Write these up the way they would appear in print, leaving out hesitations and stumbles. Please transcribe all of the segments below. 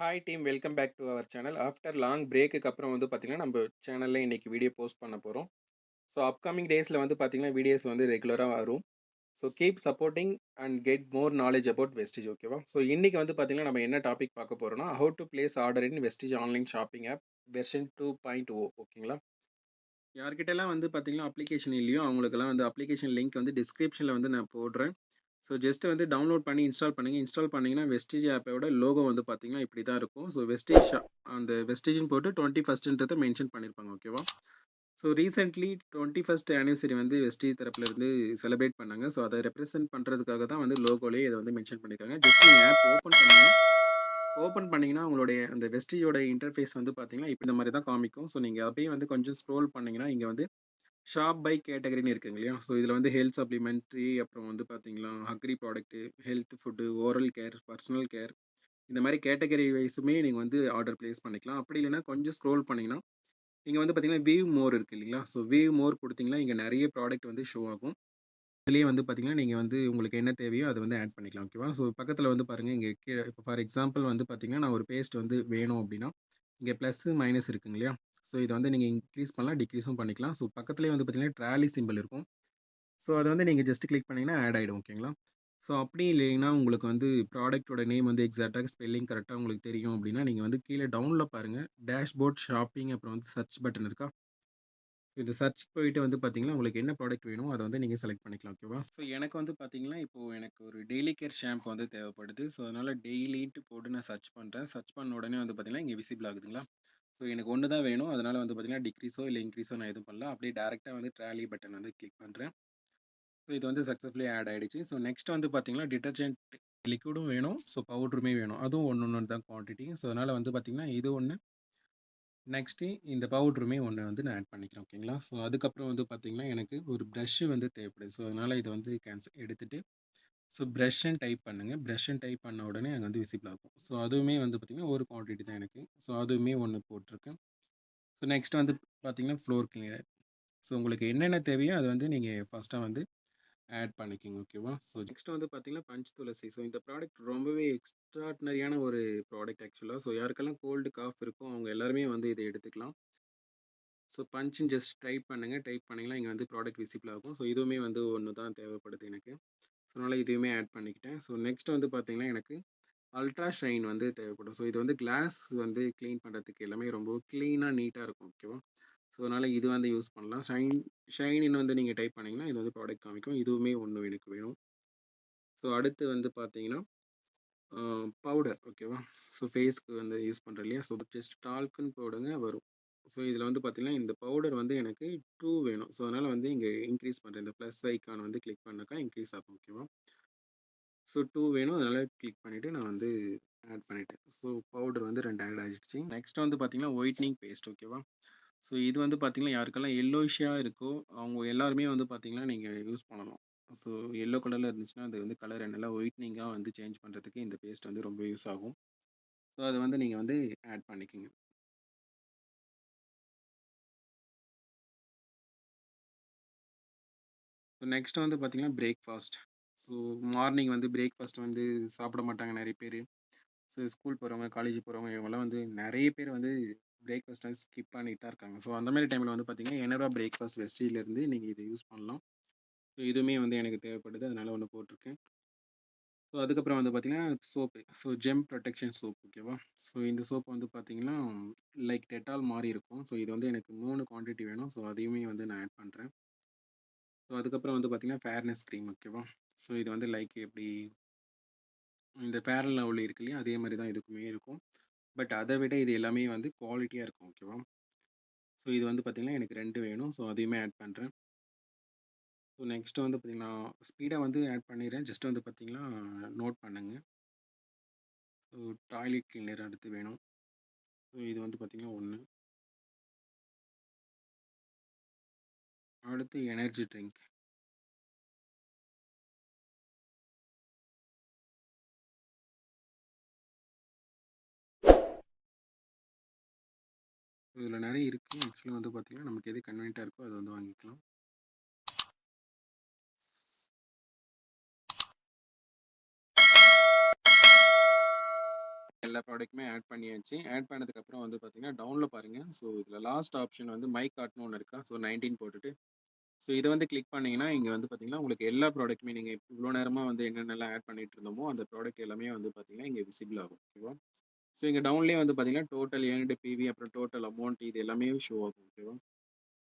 Hi team, welcome back to our channel. After long பிரேக்குக்கு அப்புறம் வந்து பார்த்தீங்கன்னா, நம்ம சேனல்ல இன்னைக்கு வீடியோ போஸ்ட் பண்ண போறோம். ஸோ அப்கமிங் டேஸ்ல வந்து பார்த்தீங்கன்னா, வீடியோஸ் வந்து ரெகுலரா வரும். So keep supporting and get more knowledge about Vestige, ஓகேவா? ஸோ இன்னைக்கு வந்து பார்த்தீங்கன்னா, நம்ம என்ன டாபிக் பார்க்க போறோம்னா, how to place order in Vestige online shopping app version 2.0, ஓகேங்களா? யார்கிட்டலாம் வந்து பார்த்தீங்கன்னா, அப்ளிகேஷன் இல்லையோ அவங்களுக்கெல்லாம் வந்து அப்ளிகேஷன் லிங்க் வந்து டிஸ்கிரிப்ஷன்ல வந்து நான் போடுறேன். ஸோ ஜஸ்ட் வந்து டவுன்லோட் பண்ணி இன்ஸ்டால் பண்ணுங்க. இன்ஸ்டால் பண்ணீங்கன்னா, வெஸ்டிஜ் ஆப்போட லோகோ வந்து பார்த்தீங்கன்னா, இப்படி தான் இருக்கும். ஸோ வெஸ்டிஜ் அந்த வெஸ்டிஜ்ன்னு போட்டு 21ன்றத மென்ஷன் பண்ணியிருப்பாங்க, ஓகேவா? ஸோ ரீசென்ட்லி 21st ஆனிவர்சரி வந்து வெஸ்டிஜ் தரப்புலேருந்து செலிப்ரேட் பண்ணாங்க. ஸோ அதை ரெப்ரசென்ட் பண்ணுறதுக்காக தான் வந்து லோகோலேயே இதை வந்து மென்ஷன் பண்ணியிருக்காங்க. ஜஸ்ட் நீங்கள் ஆப் ஓப்பன் பண்ணுங்க. ஓப்பன் பண்ணீங்கன்னா, உங்களுடைய அந்த வெஸ்டிஜோட இன்டர்ஃபேஸ் வந்து பார்த்தீங்கன்னா, இப்ப இந்த மாரி தான் காமிக்கும். ஸோ நீங்க அப்படியே வந்து கொஞ்சம் ஸ்க்ரோல் பண்ணீங்கன்னா, இங்க வந்து ஷாப் பை கேட்டகரின்னு இருக்குங்க இல்லையா? ஸோ இதில வந்து ஹெல்த் சப்ளிமெண்ட்ரி, அப்புறம் வந்து பார்த்தீங்கன்னா, agri product, health food, oral care, personal care, இந்த மாரி கேட்டகரி வைஸுமே நீங்க வந்து ஆர்டர் பிளேஸ் பண்ணிக்கலாம். அப்படி இல்லைன்னா கொஞ்சம் ஸ்க்ரோல் பண்ணீங்கன்னா, இங்க வந்து பார்த்தீங்கன்னா, வியூ மோர் இருக்கு இல்லைங்களா? ஸோ வியூ மோர் குடுத்தீங்கன்னா, இங்க நெறைய ப்ராடக்ட் வந்து ஷோ ஆகும். இதுலயே வந்து பார்த்தீங்கன்னா, நீங்க வந்து உங்களுக்கு என்ன தேவையோ அத வந்து ஆட் பண்ணிக்கலாம். ஓகேவா? ஸோ பக்கத்துல வந்து பாருங்க, இங்க கீழ இப்போ ஃபார் எக்ஸாம்பிள் வந்து பார்த்தீங்கன்னா, நான் ஒரு பேஸ்ட் வந்து வேணும் அப்டின்னா, இங்க பிளஸ், மைனஸ் இருக்குங்க இல்லையா? ஸோ இத வந்து நீங்க இன்கிரீஸ் பண்ணலாம், டிக்ரீஸும் பண்ணிக்கலாம். ஸோ பக்கத்திலேயே வந்து பார்த்தீங்கன்னா, ட்ராலி சிம்பல் இருக்கும். ஸோ அத வந்து நீங்க ஜஸ்ட் கிளிக் பண்ணீங்கன்னா ஆட் ஆயிடும். ஓகேங்களா? ஸோ அப்படி இல்லைன்னா, உங்களுக்கு வந்து ப்ராடக்ட்டோட நேம் வந்து எக்ஸாக்ட்டா ஸ்பெல்லிங் கரெக்ட்டா உங்களுக்கு தெரியும் அப்டின்னா, நீங்க வந்து கீழ டவுன்ல பாருங்க. டேஷ்போர்ட் ஷாப்பிங் அப்புறம் வந்து சர்ச் பட்டன் இருக்கா? இந்த சர்ச் போயிட்டு வந்து பார்த்தீங்கன்னா, உங்களுக்கு என்ன ப்ராடக்ட் வேணுமோ அத வந்து நீங்க செலக்ட் பண்ணிக்கலாம். ஓகேவா? ஸோ எனக்கு வந்து பார்த்தீங்கன்னா, இப்போ எனக்கு ஒரு டெய்லி கேர் ஷாம்பு வந்து தேவைப்படுது. ஸோ அதனால டெய்லின்ட்டு போட்டு நான் சர்ச் பண்றேன். சர்ச் பண்ண உடனே வந்து பார்த்தீங்கன்னா, இங்க விசிபிள் ஆகுதுங்களா? ஸோ எனக்கு 1 தான் வேணும். அதனால வந்து பார்த்தீங்கன்னா, டிக்ரீஸோ இல்ல இன்க்ரீஸோ நான் எதுவும் பண்ணல. அப்படியே டைரக்ட்டா வந்து ட்ராலி பட்டன் வந்து கிளிக் பண்றேன். ஸோ இது வந்து சக்ஸஸ்ஃபுல்லி ஆட் ஆயிடுச்சு. ஸோ நெக்ஸ்ட் வந்து பார்த்தீங்கன்னா, டிட்டர்ஜென்ட் லிக்விடும் வேணும். ஸோ பவுடருமே வேணும். அதுவும் 1 தான் குவான்டிட்டி. ஸோ அதனால வந்து பார்த்தீங்கன்னா, இது 1, நெக்ஸ்ட்டு இந்த பவுடருமே 1 வந்து நான் ஆட் பண்ணிக்கிறேன். ஓகேங்களா? ஸோ அதுக்கப்புறம் வந்து பார்த்தீங்கன்னா, எனக்கு ஒரு ப்ரஷ் வந்து தேவைப்படுது. ஸோ அதனால இத வந்து எடுத்துட்டு, ஸோ ப்ரஷ்ன்னு டைப் பண்ணுங்க. ப்ரஷ்ன்னு டைப் பண்ண உடனே அங்க வந்து விசிபிள் ஆகும். ஸோ அதுவுமே வந்து பார்த்தீங்கன்னா, ஒரு குவான்டிட்டி தான் எனக்கு. ஸோ அதுவுமே 1 போட்டிருக்கேன். ஸோ நெக்ஸ்ட் வந்து பார்த்தீங்கன்னா, ஃப்ளோர் கிளீனர். ஸோ உங்களுக்கு என்னென்ன தேவையோ அத வந்து நீங்க ஃபர்ஸ்ட்டா வந்து ஆட் பண்ணிக்கங்க. ஓகேவா? ஸோ நெக்ஸ்ட் வந்து பார்த்தீங்கன்னா, பஞ்ச் துளசி. ஸோ இந்த ப்ராடக்ட் ரொம்பவே எக்ஸ்ட்ராடினரியான ஒரு ப்ராடக்ட் ஆக்சுவலா. ஸோ யாருக்கெல்லாம் கோல்டு, காஃப் இருக்கோ அவங்க எல்லாருமே வந்து இத எடுத்துக்கலாம். ஸோ பஞ்சுன்னு ஜஸ்ட் டைப் பண்ணுங்க. டைப் பண்ணீங்கன்னா, இங்க வந்து ப்ராடக்ட் விசிபிள் ஆகும். ஸோ இதுவுமே வந்து 1 தான் தேவைப்படுது எனக்கு. ஸோ அதனால இதுவுமே ஆட் பண்ணிக்கிட்டேன். ஸோ நெக்ஸ்ட் வந்து பார்த்தீங்கன்னா, எனக்கு அல்ட்ரா ஷைன் வந்து தேவைப்படும். ஸோ இது வந்து கிளாஸ் வந்து கிளீன் பண்ணுறதுக்கு எல்லாமே ரொம்ப கிளீனா, நீட்டா இருக்கும். ஓகேவா? ஸோ அதனால இது வந்து யூஸ் பண்ணலாம். ஷைனின்னு வந்து நீங்க டைப் பண்ணீங்கன்னா, இது வந்து ப்ராடக்ட் காமிக்கும். இதுவுமே 1 எனக்கு வேணும். ஸோ அடுத்து வந்து பார்த்தீங்கன்னா, அ பவுடர், ஓகேவா? ஸோ ஃபேஸ்க்கு வந்து யூஸ் பண்றோம் இல்லையா? ஸோ ஜஸ்ட் டால்க்குன்னு போடுங்க வரும். ஸோ இதில வந்து பார்த்தீங்கன்னா, இந்த பவுடர் வந்து எனக்கு 2 வேணும். ஸோ அதனால வந்து இங்க இன்க்ரீஸ் பண்றேன். இந்த பிளஸ் ஐகான் வந்து கிளிக் பண்ணாக்கா இன்க்ரீஸ் ஆகும். ஓகேவா? ஸோ 2 வேணும். அதனால கிளிக் பண்ணிட்டு நான் வந்து ஆட் பண்ணிட்டேன். ஸோ பவுடர் வந்து 2 ஆட் ஆயிடுச்சு. நெக்ஸ்ட் வந்து பார்த்தீங்கன்னா, ஒயிட்னிங் பேஸ்ட், ஓகேவா? ஸோ இது வந்து பார்த்தீங்கன்னா, யாருக்கெல்லாம் எல்லோயிஷ்ஷா இருக்கோ, அவங்க எல்லாருமே வந்து பார்த்தீங்கன்னா, நீங்க யூஸ் பண்ணலாம். ஸோ எல்லோ கலர்ல இருந்துச்சுன்னா, அது வந்து கலர நல்லா ஒயிட்னிங்கா வந்து சேஞ்ச் பண்றதுக்கு இந்த பேஸ்ட் வந்து ரொம்ப யூஸ் ஆகும். ஸோ அத வந்து நீங்க வந்து ஆட் பண்ணிக்கங்க. நெக்ஸ்ட் வந்து பார்த்தீங்கன்னா, பிரேக்ஃபாஸ்ட். ஸோ மார்னிங் வந்து பிரேக்ஃபாஸ்ட் வந்து சாப்பிட மாட்டாங்க நெறைய பேரு. ஸோ ஸ்கூல் போறவங்க, காலேஜ் போறவங்க இவங்கலாம் வந்து நெறைய பேர் வந்து பிரேக்ஃபாஸ்ட் வந்து ஸ்கிப் பண்ணிட்டு தான் இருக்காங்க. ஸோ அந்த மாரி டைம்ல வந்து பார்த்தீங்கன்னா, என்டோரா பிரேக்ஃபாஸ்ட் வெஸ்டீலேருந்து நீங்க இத யூஸ் பண்ணலாம். ஸோ இதுவுமே வந்து எனக்கு தேவைப்படுது. அதனால 1 போட்டிருக்கேன். ஸோ அதுக்கப்புறம் வந்து பார்த்தீங்கன்னா, soap. So GeM protection soap, ஓகேவா? ஸோ இந்த சோப் வந்து பார்த்தீங்கன்னா, லைக் டெட்டால் மாரி இருக்கும். ஸோ இது வந்து எனக்கு 3 குவான்டிட்டி வேணும். ஸோ அதையுமே வந்து நான் ஆட் பண்றேன். ஸோ அதுக்கப்புறம் வந்து பார்த்தீங்கன்னா, ஃபேர்னஸ் கிரீம், ஓகேவா? ஸோ இது வந்து லைக் எப்படி இந்த ஃபேர் அண்ட் லவ்லி இருக்கு இல்லையா? அதே மாரி தான் இதுக்குமே இருக்கும். பட் அத விட இது எல்லாமே வந்து குவாலிட்டியா இருக்கும். ஓகேவா? ஸோ இது வந்து பார்த்தீங்கன்னா, எனக்கு 2 வேணும். ஸோ அதையுமே ஆட் பண்றேன். ஸோ நெக்ஸ்ட் வந்து பார்த்தீங்கன்னா, ஸ்பீடா வந்து ஆட் பண்ணிடுறேன். ஜஸ்ட் வந்து பார்த்தீங்கன்னா, நோட் பண்ணுங்க. ஸோ டாய்லெட் கிளீனர் அடுத்து வேணும். ஸோ இது வந்து பார்த்தீங்கன்னா 1. அடுத்து எனர்ஜி ட்ரிங்க். இதில நெறைய இருக்கு. ஆக்சுவலா வந்து பார்த்தீங்கன்னா, நமக்கு எது கன்வீனியன்ட்டா இருக்கோ அத வந்து வாங்கிக்கலாம். எல்லா ப்ராடக்ட்டுமே ஆட் பண்ணியாச்சு. ஆட் பண்ணதுக்கப்புறம் வந்து பார்த்தீங்கன்னா, டவுன்ல பாருங்க. ஸோ இதில லாஸ்ட் ஆப்ஷன் வந்து மை கார்ட்ன்னு ஒண்ணு இருக்கா? ஸோ 19 போட்டுட்டு, ஸோ இத வந்து கிளிக் பண்ணீங்கன்னா, இங்க வந்து பார்த்தீங்கன்னா, உங்களுக்கு எல்லா ப்ராடக்ட்டுமே நீங்க இவ்ளோ நேரமா வந்து என்னென்னலாம் ஆட் பண்ணிட்டு இருந்தோமோ, அந்த ப்ராடக்ட் எல்லாமே வந்து பார்த்தீங்கன்னா, இங்க விசிபிள் ஆகும். ஓகேவா? ஸோ இங்க டவுன்லயே வந்து பார்த்தீங்கன்னா, டோட்டல் ஏர்ன்டு பிவி அப்புறம் டோட்டல் அமௌண்ட் இது எல்லாமே ஷோ ஆகும். ஓகேவா?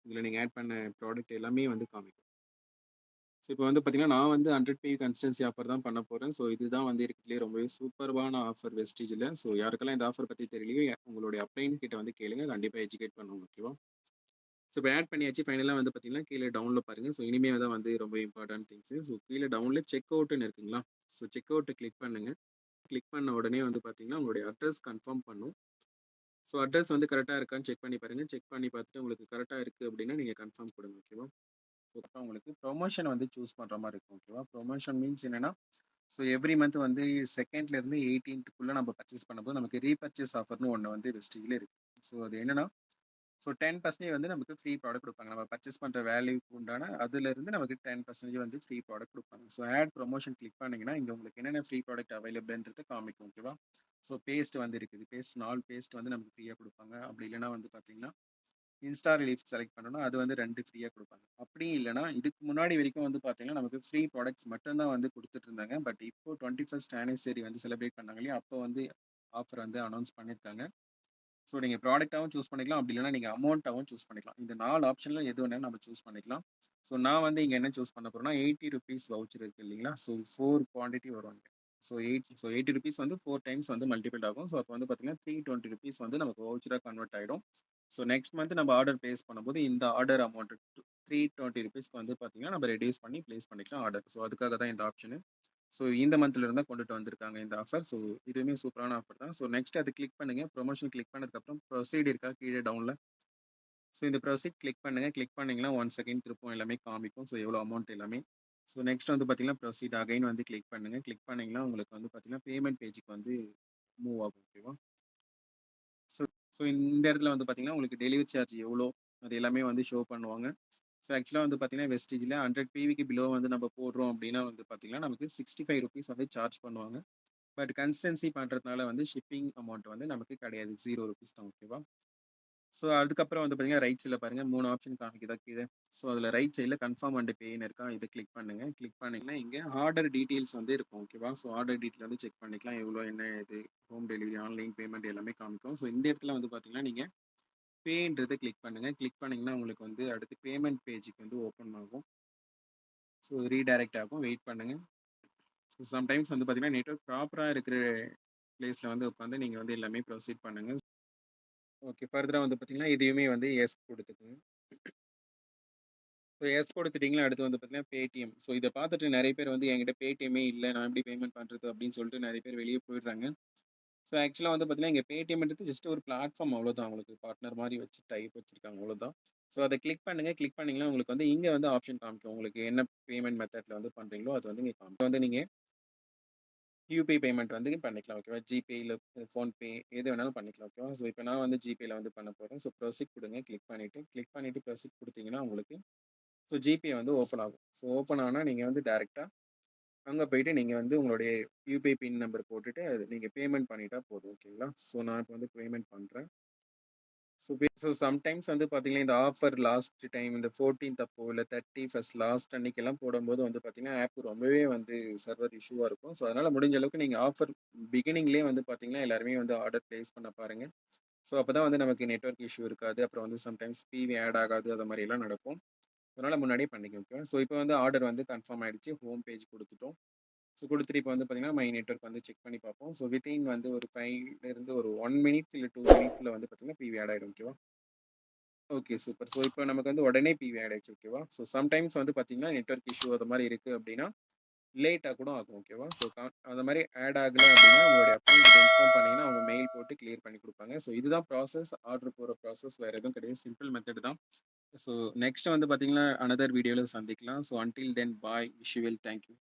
இதில நீங்க ஆட் பண்ண ப்ராடக்ட் எல்லாமே வந்து காமிக்கும். ஸோ இப்போ வந்து பார்த்தீங்கன்னா, நான் வந்து 100 பே கன்சிஸ்டன்சி ஆஃபர் தான் பண்ண போறேன். ஸோ இதுதான் வந்து இருக்கிறதுலயே ரொம்பவே சூப்பர்பான ஆஃபர் வெஸ்டீஜ்ல. ஸோ யாருக்கெல்லாம் இந்த ஆஃபர் பத்தி தெரியலையோ, உங்களுடைய அப்ளைன் கிட்ட வந்து கேளுங்க. கண்டிப்பா எஜுகேட் பண்ணுவாங்க. ஓகேவா? ஸோ இப்போ ஆட் பண்ணியாச்சு. ஃபைனலா வந்து பார்த்தீங்கன்னா, கீழ டவுன்ல பாருங்க. ஸோ இனிமே தான் வந்து ரொம்ப இம்பார்ட்டன்ட் திங்ஸ். ஸோ கீழ டவுன்ல செக் அவுட்ன்னு இருக்குங்களா? ஸோ செக் அவுட்ட கிளிக் பண்ணுங்க. கிளிக் பண்ண உடனே வந்து பார்த்தீங்கன்னா, உங்களுடைய அட்ரஸ் கன்ஃபார்ம் பண்ணும். ஸோ அட்ரஸ் வந்து கரெக்ட்டா இருக்கான்னு செக் பண்ணி பாருங்க. செக் பண்ணி பார்த்துட்டு உங்களுக்கு கரெக்ட்டா இருக்கு அப்படின்னா, நீங்க கன்ஃபார்ம் குடுங்க. ஓகேவா? அப்புறம் உங்களுக்கு ப்ரொமோஷன் வந்து சூஸ் பண்ற மாரி இருக்கும். ஓகேவா? ப்ரொமோஷன் மீன்ஸ் என்னன்னா, ஸோ எவ்ரி மந்த் வந்து 2ண்ட்லேருந்து 18க்குள்ள நம்ம பர்ச்சேஸ் பண்ணும்போது நமக்கு ரீபர்ச்சேஸ் ஆஃபர்ன்னு ஒண்ணு வந்து வெஸ்டீஜ்ல இருக்கு. ஸோ அது என்னன்னா, ஸோ 10% வந்து நமக்கு ஃப்ரீ ப்ராடக்ட் குடுப்பாங்க. நம்ம பர்ச்சேஸ் பண்ற வேல்யூக்கு உண்டான அதுலருந்து நமக்கு 10% வந்து ஃப்ரீ ப்ராடக்ட் குடுப்பாங்க. ஸோ ஆட் ப்ரொமோஷன் கிளிக் பண்ணீங்கன்னா, இங்க உங்களுக்கு என்னென்ன ஃப்ரீ ப்ராடக்ட் அவைலபிள்ன்றது காமிக்கும். ஓகேவா? ஸோ பேஸ்ட் வந்து இருக்குது. பேஸ்ட் 4 பேஸ்ட் வந்து நமக்கு ஃப்ரீயா குடுப்பாங்க. அப்படி இல்லன்னா வந்து பார்த்தீங்கன்னா, இன்ஸ்டா ரிலீஃப் செலக்ட் பண்ணோம்னா, அது வந்து 2 ஃப்ரீயா குடுப்பாங்க. அப்படியும் இல்லன்னா, இதுக்கு முன்னாடி வரைக்கும் வந்து பார்த்தீங்கன்னா, நமக்கு ஃப்ரீ ப்ராடக்ட்ஸ் மட்டும் தான் வந்து குடுத்துட்டு இருந்தாங்க. பட் இப்போ 21 ஆனிவர்சரி வந்து செலிப்ரேட் பண்ணாங்க இல்லையா? அப்போ வந்து ஆஃபர் வந்து அனௌன்ஸ் பண்ணியிருக்காங்க. ஸோ நீங்க ப்ராடக்ட்டாவும் சூஸ் பண்ணிக்கலாம். அப்படி இல்லன்னா நீங்க அமௌண்ட்டாவும் சூஸ் பண்ணிக்கலாம். இந்த 4 ஆப்ஷன்ல எது வேணாலும் நம்ம சூஸ் பண்ணிக்கலாம். ஸோ நான் வந்து இங்க என்ன சூஸ் பண்ண போறேன்னா, ₹80 வவுச்சர் இருக்கு இல்லைங்களா? ஸோ 4 குவான்டிட்டி வரும் இங்க. ஸோ ₹80 வந்து 4 டைம்ஸ் வந்து மல்டிபிள் ஆகும். ஸோ அப்போ வந்து பார்த்தீங்கன்னா, ₹320 வந்து நமக்கு வவுச்சரா கன்வெர்ட் ஆயிடும். ஸோ நெக்ஸ்ட் மந்த் நம்ம ஆர்டர் பிளேஸ் பண்ணும்போது, இந்த ஆர்டர் அமௌண்ட் ₹320 வந்து பார்த்தீங்கன்னா, நம்ம ரெட்யூஸ் பண்ணி பிளேஸ் பண்ணிக்கலாம் ஆர்டர். ஸோ அதுக்காக தான் இந்த ஆப்ஷனு. ஸோ இந்த மந்த்ல இருந்து தான் கொண்டுட்டு வந்திருக்காங்க இந்த ஆஃபர். ஸோ இதுவுமே சூப்பரான ஆஃபர் தான். ஸோ நெக்ஸ்ட் அது கிளிக் பண்ணுங்க. ப்ரொமோஷன் கிளிக் பண்ணதுக்கப்புறம் ப்ரொசீட் இருக்கா கீழ டவுன்ல. ஸோ இந்த ப்ரொசீட் கிளிக் பண்ணுங்க. கிளிக் பண்ணீங்கன்னா 1 செகண்ட் திருப்பும் எல்லாமே காமிக்கும். ஸோ எவ்வளோ அமௌண்ட் எல்லாமே. ஸோ நெக்ஸ்ட் வந்து பார்த்தீங்கன்னா, ப்ரொசீட் அகைன் வந்து கிளிக் பண்ணுங்க. கிளிக் பண்ணீங்கன்னா, உங்களுக்கு வந்து பார்த்தீங்கன்னா, பேமெண்ட் பேஜ்க்கு வந்து மூவ் ஆகும். ஓகேவா? ஸோ ஸோ இந்த இடத்துல வந்து பார்த்தீங்கன்னா, உங்களுக்கு டெலிவரி சார்ஜ் எவ்வளோ? அது எல்லாமே வந்து ஷோ பண்ணுவாங்க. ஸோ ஆக்சுவலா வந்து பார்த்தீங்கன்னா, வெஸ்டீஜ்ல 100 பிவிக்கு பிலோ வந்து நம்ம போடுறோம் அப்படின்னா வந்து பார்த்தீங்கன்னா, நமக்கு ₹65 வந்து சார்ஜ் பண்ணுவாங்க. பட் கன்சிஸ்டன்சி பண்றதுனால வந்து ஷிப்பிங் அமௌண்ட் வந்து நமக்கு கிடையாது. ₹0 தான். ஓகேவா? ஸோ அதுக்கப்புறம் வந்து பார்த்தீங்கன்னா, ரைட் சைட்ல பாருங்க 3 ஆப்ஷன் காமிக்குதா கீழ. ஸோ அதில ரைட் சைட்ல கன்ஃபார்ம் அண்ட் பேன்னு இருக்கா? இத கிளிக் பண்ணுங்க. கிளிக் பண்ணீங்கன்னா, இங்க ஆர்டர் டீட்டெயில்ஸ் வந்து இருக்கும். ஓகேவா? ஸோ ஆர்டர் டீட்டெயில் வந்து செக் பண்ணிக்கலாம். எவ்வளோ என்ன இது ஹோம் டெலிவரி, ஆன்லைன் பேமெண்ட் எல்லாமே காமிக்கும். ஸோ இந்த இடத்துல வந்து பார்த்தீங்கன்னா, நீங்க பேன்றத கிளிக் பண்ணுங்க. கிளிக் பண்ணீங்கன்னா, உங்களுக்கு வந்து அடுத்து பேமெண்ட் பேஜ்க்கு வந்து ஓப்பன் ஆகும். ஸோ ரீடைரக்ட் ஆகும். வெயிட் பண்ணுங்க. ஸோ சம்டைம்ஸ் வந்து பார்த்தீங்கன்னா, நெட்வொர்க் ப்ராப்பரா இருக்கிற பிளேஸ்ல வந்து உட்காந்து நீங்க வந்து எல்லாமே ப்ரொசீட் பண்ணுங்க. ஓகே. ஃபர்தரா வந்து பார்த்தீங்கன்னா, இதையுமே வந்து எஸ் குடுத்துக்கங்க. ஸோ எஸ் குடுத்துட்டீங்களா, அடுத்து வந்து பார்த்தீங்கன்னா, பேடிஎம். ஸோ இத பார்த்துட்டு நெறைய பேர் வந்து என்கிட்ட பேடிஎம்மே இல்ல. நான் எப்படி பேமெண்ட் பண்றது அப்படின்னு சொல்லிட்டு நெறைய பேர் வெளிய போயிடுறாங்க. ஸோ ஆக்சுவலா வந்து பார்த்தீங்கன்னா, இங்க பேடிஎம்ன்றது ஜஸ்ட் ஒரு பிளாட்ஃபார்ம் அவ்வளோதான். உங்களுக்கு பார்ட்னர் மாரி வச்சு டைப் வச்சிருக்காங்க அவ்வளோதான். ஸோ அத கிளிக் பண்ணுங்க. கிளிக் பண்ணீங்கன்னா, உங்களுக்கு வந்து இங்க வந்து ஆப்ஷன் காமிக்கும். உங்களுக்கு என்ன பேமெண்ட் மெத்தட்ல வந்து பண்றீங்களோ, அது வந்து இங்க காமிக்கும். வந்து நீங்க யுபிஐ பேமெண்ட் வந்து பண்ணிக்கலாம். ஓகேவா? ஜிபே இல்ல ஃபோன்பே எது வேணாலும் பண்ணிக்கலாம். ஓகேவா? ஸோ இப்ப நான் வந்து ஜிபேல வந்து பண்ண போறேன். ஸோ ப்ரோசீட் குடுங்க. கிளிக் பண்ணிட்டு ப்ரோசீட் குடுத்தீங்கன்னா, உங்களுக்கு ஸோ ஜிபே வந்து ஓப்பன் ஆகும். ஸோ ஓப்பன் ஆனா நீங்க வந்து டைரக்ட்டா அங்க போயிட்டு நீங்க வந்து உங்களுடைய யுபிஐ பின் நம்பர் போட்டுட்டு அது நீங்க பேமெண்ட் பண்ணிட்டா போதும். ஓகேங்களா? ஸோ நான் இப்ப வந்து பேமெண்ட் பண்றேன். ஸோ சம்டைம்ஸ் வந்து பார்த்தீங்கன்னா, இந்த ஆஃபர் லாஸ்ட் டைம் இந்த 14த் அப்போ இல்ல 31 லாஸ்ட் அன்னைக்கெல்லாம் போடும்போது வந்து பார்த்தீங்கன்னா, ஆப் ரொம்பவே வந்து சர்வர் இஷ்யூவா இருக்கும். ஸோ அதனால முடிஞ்ச அளவுக்கு நீங்க ஆஃபர் பிகினிங்லேயே வந்து பார்த்தீங்கன்னா, எல்லாருமே வந்து ஆர்டர் பிளேஸ் பண்ண பாருங்க. ஸோ அப்பதான் வந்து நமக்கு நெட்வொர்க் இஷ்யூ இருக்காது. அப்புறம் வந்து சம்டைம்ஸ் பிவி ஆட் ஆகாது. அது மாரியெல்லாம் நடக்கும். அதனால முன்னாடியே பண்ணிக்கோங்க. ஓகேவா? ஸோ இப்போ வந்து ஆர்டர் வந்து கன்ஃபார்ம் ஆயிடுச்சு. Home page குடுத்துட்டோம். ஸோ குடுத்துட்டு இப்போ வந்து பார்த்தீங்கன்னா, மை நெட்வொர்க் வந்து செக் பண்ணி பார்ப்போம். ஸோ வித்தின் வந்து ஒரு 5ல இருந்து ஒரு 1 மினிட் இல்ல 2 மினிட்ல வந்து பார்த்தீங்கன்னா, பிவி ஆட் ஆயிடும். ஓகேவா? Okay super. ஸோ இப்போ நமக்கு வந்து உடனே பிவி ஆட் ஆயிடுச்சு. ஓகேவா? ஸோ சம்டைம்ஸ் வந்து பார்த்தீங்கன்னா, நெட்வொர்க் இஷ்யூ அது மாரி இருக்கு அப்டின்னா, லேட்டா கூட ஆகும். ஓகேவா? ஸோ அந்த மாரி ஆட் ஆகல அப்டின்னா, உங்களுடைய அக்கவுண்ட் கிட்ட இன்ஃபார்ம் பண்ணீங்கன்னா, அவங்க மெயில் போட்டு கிளியர் பண்ணி குடுப்பாங்க. ஸோ இதுதான் ப்ராசஸ். ஆர்டர் போடுற ப்ராசஸ் வேற எதுவும் கிடையாது. சிம்பிள் மெத்தட் தான். ஸோ நெக்ஸ்ட் வந்து பார்த்தீங்கன்னா, அனதர் வீடியோல சந்திக்கலாம். So until then bye. Wish you well. Thank you.